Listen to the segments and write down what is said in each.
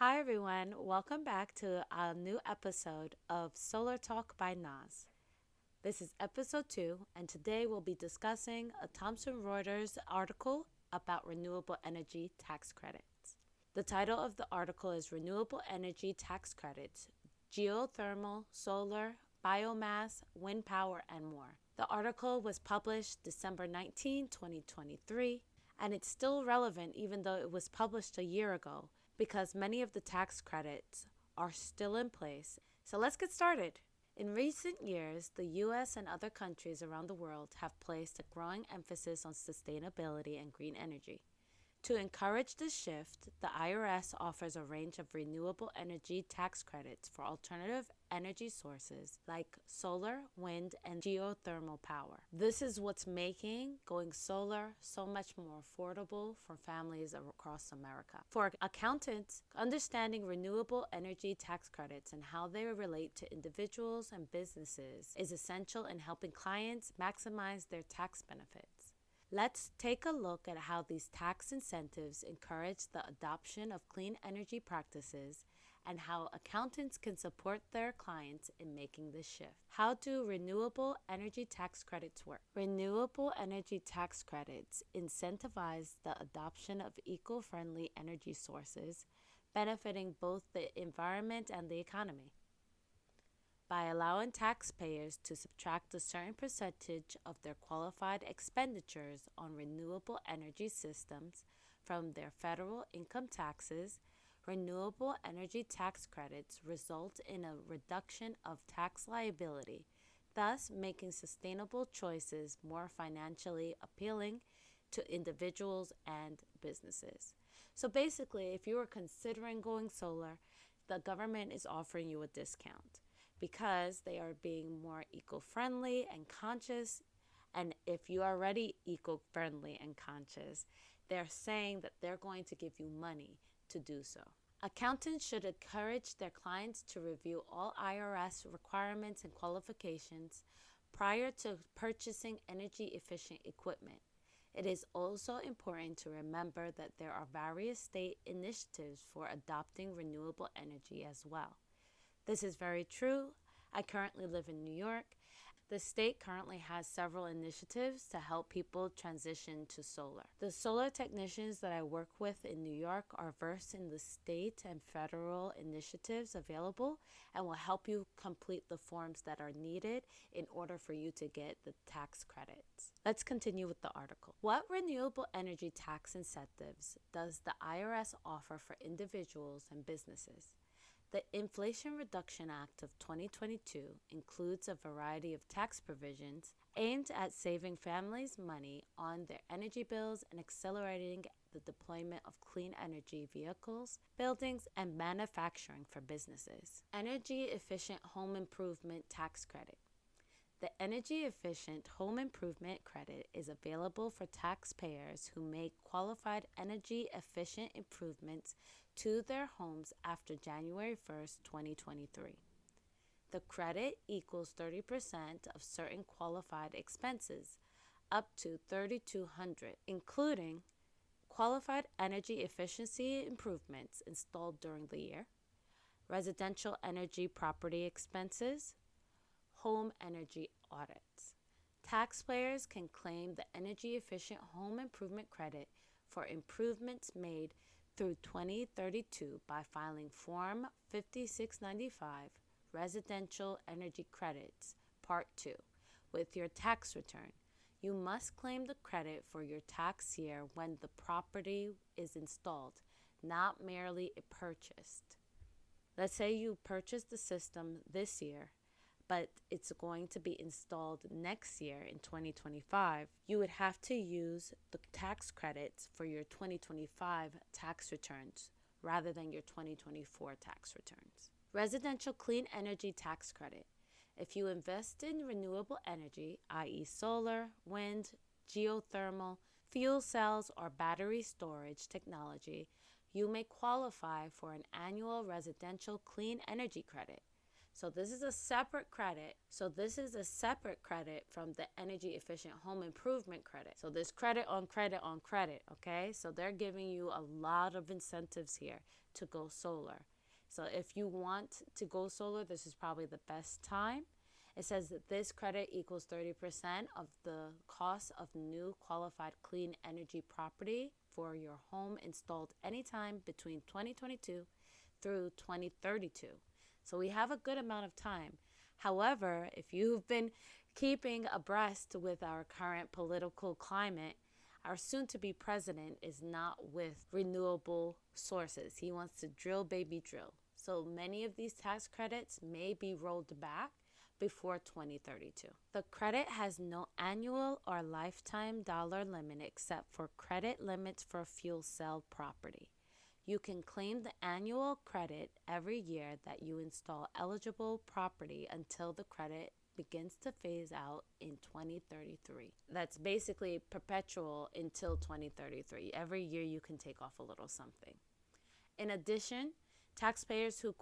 Hi, everyone. Welcome back to a new episode of Solar Talk by Naz. This is episode 2, and today we'll be discussing a Thomson Reuters article about renewable energy tax credits. The title of the article is Renewable Energy Tax Credits, Geothermal, Solar, Biomass, Wind Power, and more. The article was published December 19, 2023, and it's still relevant even though it was published a year ago because many of the tax credits are still in place. So let's get started. In recent years, the US and other countries around the world have placed a growing emphasis on sustainability and green energy. To encourage this shift, the IRS offers a range of renewable energy tax credits for alternative energy sources like solar, wind, and geothermal power. This is what's making going solar so much more affordable for families across America. For accountants, understanding renewable energy tax credits and how they relate to individuals and businesses is essential in helping clients maximize their tax benefits. Let's take a look at how these tax incentives encourage the adoption of clean energy practices and how accountants can support their clients in making this shift. How do renewable energy tax credits work? Renewable energy tax credits incentivize the adoption of eco-friendly energy sources, benefiting both the environment and the economy. By allowing taxpayers to subtract a certain percentage of their qualified expenditures on renewable energy systems from their federal income taxes, renewable energy tax credits result in a reduction of tax liability, thus making sustainable choices more financially appealing to individuals and businesses. So basically, if you are considering going solar, the government is offering you a discount because they are being more eco-friendly and conscious. And if you are already eco-friendly and conscious, they're saying that they're going to give you money to do so. Accountants should encourage their clients to review all IRS requirements and qualifications prior to purchasing energy-efficient equipment. It is also important to remember that there are various state initiatives for adopting renewable energy as well. This is very true. I currently live in New York. The state currently has several initiatives to help people transition to solar. The solar technicians that I work with in New York are versed in the state and federal initiatives available and will help you complete the forms that are needed in order for you to get the tax credits. Let's continue with the article. What renewable energy tax incentives does the IRS offer for individuals and businesses? The Inflation Reduction Act of 2022 includes a variety of tax provisions aimed at saving families money on their energy bills and accelerating the deployment of clean energy vehicles, buildings, and manufacturing for businesses. Energy Efficient Home Improvement Tax Credit. The Energy Efficient Home Improvement Credit is available for taxpayers who make qualified energy efficient improvements to their homes after January 1st, 2023. The credit equals 30% of certain qualified expenses, up to $3,200, including qualified energy efficiency improvements installed during the year, residential energy property expenses, home energy audits. Taxpayers can claim the Energy Efficient Home Improvement Credit for improvements made through 2032 by filing Form 5695 Residential Energy Credits Part 2 with your tax return. You must claim the credit for your tax year when the property is installed, not merely purchased. Let's say you purchased the system this year, but it's going to be installed next year in 2025, you would have to use the tax credits for your 2025 tax returns rather than your 2024 tax returns. Residential Clean Energy Tax Credit. If you invest in renewable energy, i.e. solar, wind, geothermal, fuel cells, or battery storage technology, you may qualify for an annual residential clean energy credit. So this is a separate credit. So this is a separate credit from the energy efficient home improvement credit. So there's credit on credit on credit, okay? So they're giving you a lot of incentives here to go solar. So if you want to go solar, this is probably the best time. It says that this credit equals 30% of the cost of new qualified clean energy property for your home installed anytime between 2022 through 2032. So we have a good amount of time. However, if you've been keeping abreast with our current political climate, our soon to be president is not with renewable sources. He wants to drill, baby, drill. So many of these tax credits may be rolled back before 2032. The credit has no annual or lifetime dollar limit except for credit limits for fuel cell property. You can claim the annual credit every year that you install eligible property until the credit begins to phase out in 2033. That's basically perpetual until 2033. Every year you can take off a little something. In addition, taxpayers who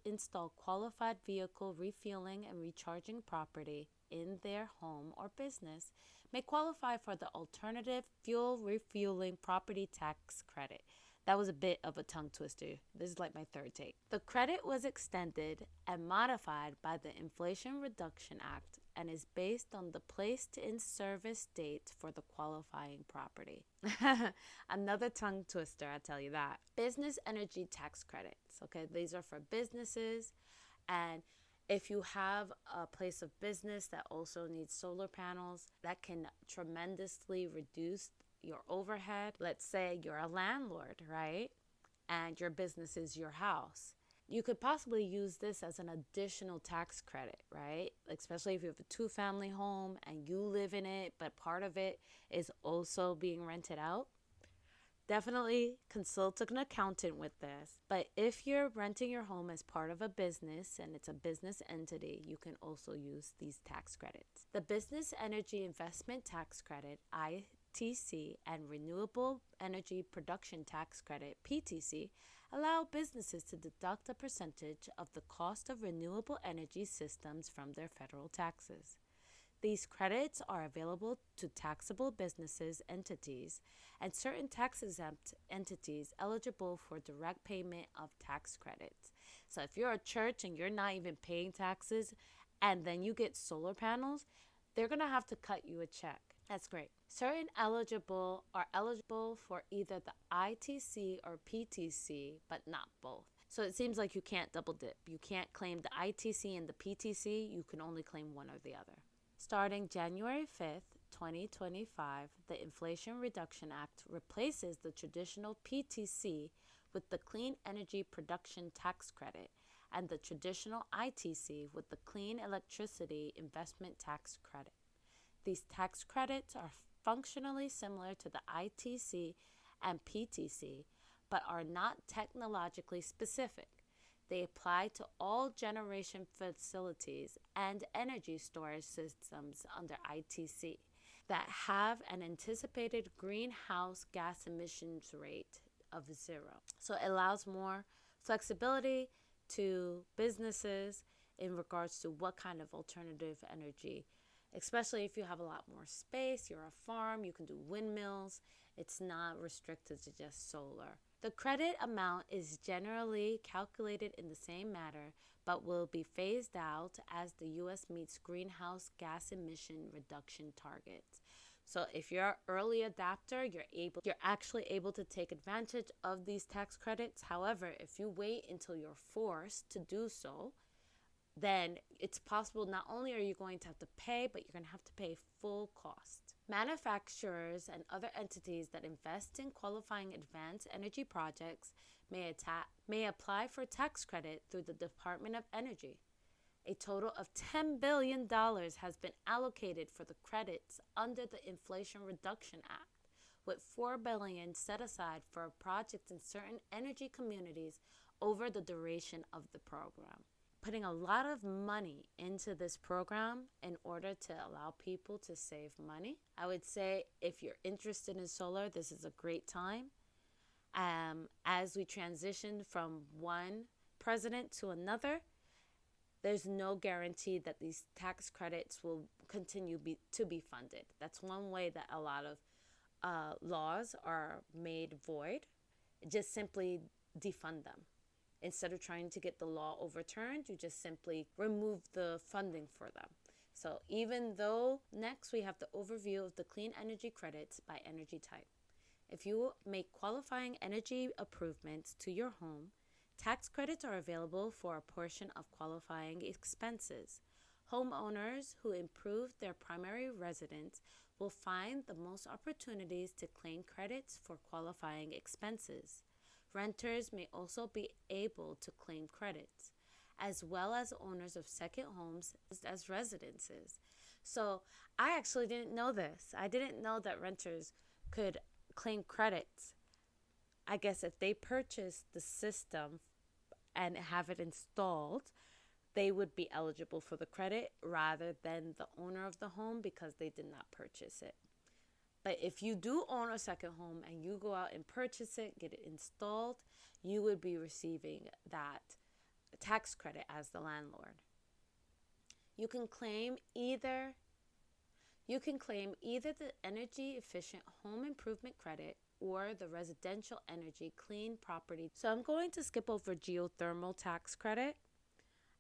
install qualified vehicle refueling and recharging property in their home or business may qualify for the alternative fuel refueling property tax credit. That was a bit of a tongue twister. This is like my third take. The credit was extended and modified by the Inflation Reduction Act and is based on the placed in service date for the qualifying property. Another tongue twister, I tell you that. Business energy tax credits. Okay, these are for businesses, and if you have a place of business that also needs solar panels, that can tremendously reduce your overhead. Let's say you're a landlord, right? And your business is your house. You could possibly use this as an additional tax credit, right? Especially if you have a 2-family home and you live in it, but part of it is also being rented out. Definitely consult an accountant with this. But if you're renting your home as part of a business and it's a business entity, you can also use these tax credits. The Business Energy Investment Tax Credit, ITC, and Renewable Energy Production Tax Credit, PTC, allow businesses to deduct a percentage of the cost of renewable energy systems from their federal taxes. These credits are available to taxable businesses entities and certain tax-exempt entities eligible for direct payment of tax credits. So if you're a church and you're not even paying taxes and then you get solar panels, they're going to have to cut you a check. That's great. Certain eligible are eligible for either the ITC or PTC, but not both. So it seems like you can't double dip. You can't claim the ITC and the PTC. You can only claim one or the other. Starting January 5th, 2025, the Inflation Reduction Act replaces the traditional PTC with the Clean Energy Production Tax Credit and the traditional ITC with the Clean Electricity Investment Tax Credit. These tax credits are functionally similar to the ITC and PTC, but are not technologically specific. They apply to all generation facilities and energy storage systems under ITC that have an anticipated greenhouse gas emissions rate of 0. So it allows more flexibility to businesses in regards to what kind of alternative energy, especially if you have a lot more space, you're a farm, you can do windmills. It's not restricted to just solar. The credit amount is generally calculated in the same manner, but will be phased out as the U.S. meets greenhouse gas emission reduction targets. So if you're an early adapter, you're actually able to take advantage of these tax credits. However, if you wait until you're forced to do so, then it's possible not only are you going to have to pay, but you're going to have to pay full cost. Manufacturers and other entities that invest in qualifying advanced energy projects may apply for tax credit through the Department of Energy. A total of $10 billion has been allocated for the credits under the Inflation Reduction Act, with $4 billion set aside for projects in certain energy communities over the duration of the program. Putting a lot of money into this program in order to allow people to save money. I would say if you're interested in solar, this is a great time. As we transition from one president to another, there's no guarantee that these tax credits will continue to be funded. That's one way that a lot of laws are made void. Just simply defund them. Instead of trying to get the law overturned, you just simply remove the funding for them. So even though next we have the overview of the clean energy credits by energy type. If you make qualifying energy improvements to your home, tax credits are available for a portion of qualifying expenses. Homeowners who improve their primary residence will find the most opportunities to claim credits for qualifying expenses. Renters may also be able to claim credits, as well as owners of second homes as residences. So I actually didn't know this. I didn't know that renters could claim credits. I guess if they purchase the system and have it installed, they would be eligible for the credit rather than the owner of the home because they did not purchase it. But if you do own a second home and you go out and purchase it, get it installed, you would be receiving that tax credit as the landlord. You can claim either the energy efficient home improvement credit or the residential energy clean property. So I'm going to skip over geothermal tax credit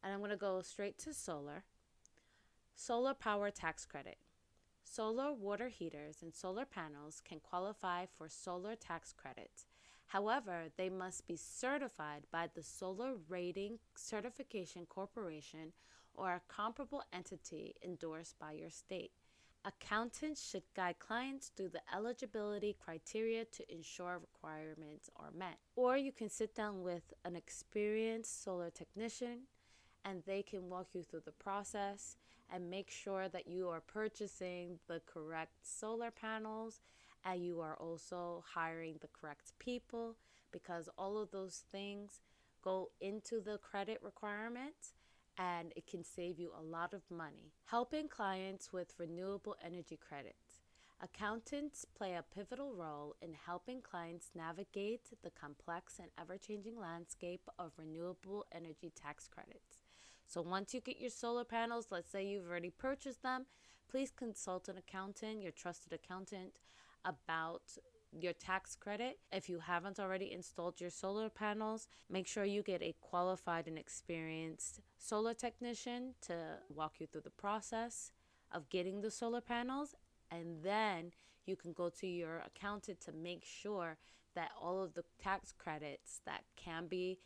and I'm going to go straight to solar. Solar power tax credit. Solar water heaters and solar panels can qualify for solar tax credits. However, they must be certified by the Solar Rating Certification Corporation or a comparable entity endorsed by your state. Accountants should guide clients through the eligibility criteria to ensure requirements are met. Or you can sit down with an experienced solar technician and they can walk you through the process and make sure that you are purchasing the correct solar panels and you are also hiring the correct people, because all of those things go into the credit requirements and it can save you a lot of money. Helping clients with renewable energy credits. Accountants play a pivotal role in helping clients navigate the complex and ever-changing landscape of renewable energy tax credits. So once you get your solar panels, let's say you've already purchased them, please consult an accountant, your trusted accountant, about your tax credit. If you haven't already installed your solar panels, make sure you get a qualified and experienced solar technician to walk you through the process of getting the solar panels. And then you can go to your accountant to make sure that all of the tax credits that can be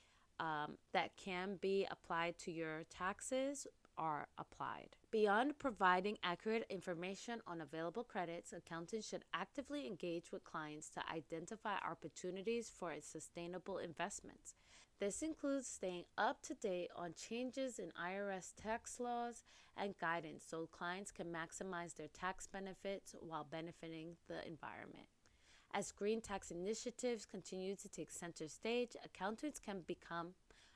applied to your taxes are applied. Beyond providing accurate information on available credits, accountants should actively engage with clients to identify opportunities for sustainable investments. This includes staying up to date on changes in IRS tax laws and guidance so clients can maximize their tax benefits while benefiting the environment. As green tax initiatives continue to take center stage, accountants can become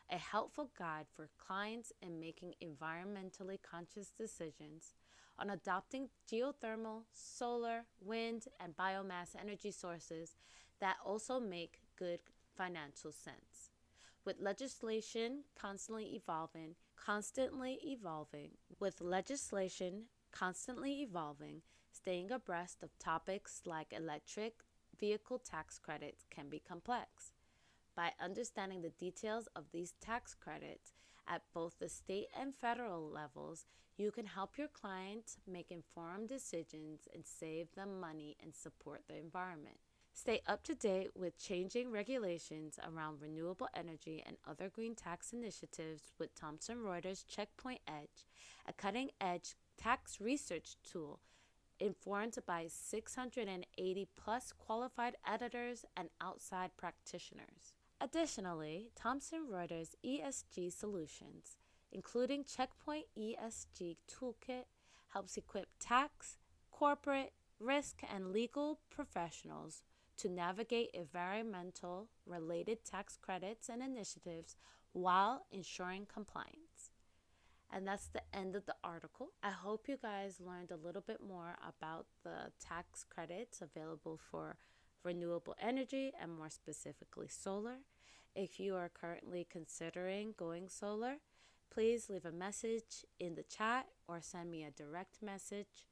a helpful guide for clients in making environmentally conscious decisions on adopting geothermal, solar, wind, and biomass energy sources that also make good financial sense. With legislation constantly evolving, staying abreast of topics like electric vehicle tax credits can be complex. By understanding the details of these tax credits at both the state and federal levels, you can help your clients make informed decisions and save them money and support the environment. Stay up to date with changing regulations around renewable energy and other green tax initiatives with Thomson Reuters Checkpoint Edge, a cutting-edge tax research tool informed by 680 plus qualified editors and outside practitioners. Additionally, Thomson Reuters ESG Solutions, including Checkpoint ESG Toolkit, helps equip tax, corporate, risk, and legal professionals to navigate environmental related tax credits and initiatives while ensuring compliance. And that's the end of the article. I hope you guys learned a little bit more about the tax credits available for renewable energy and more specifically solar. If you are currently considering going solar, please leave a message in the chat or send me a direct message,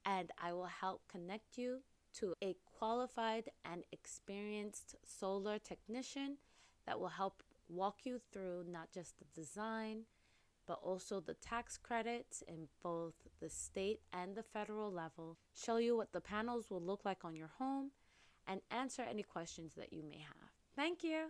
and I will help connect you to a qualified and experienced solar technician that will help walk you through not just the design, but also the tax credits in both the state and the federal level, show you what the panels will look like on your home, and answer any questions that you may have. Thank you.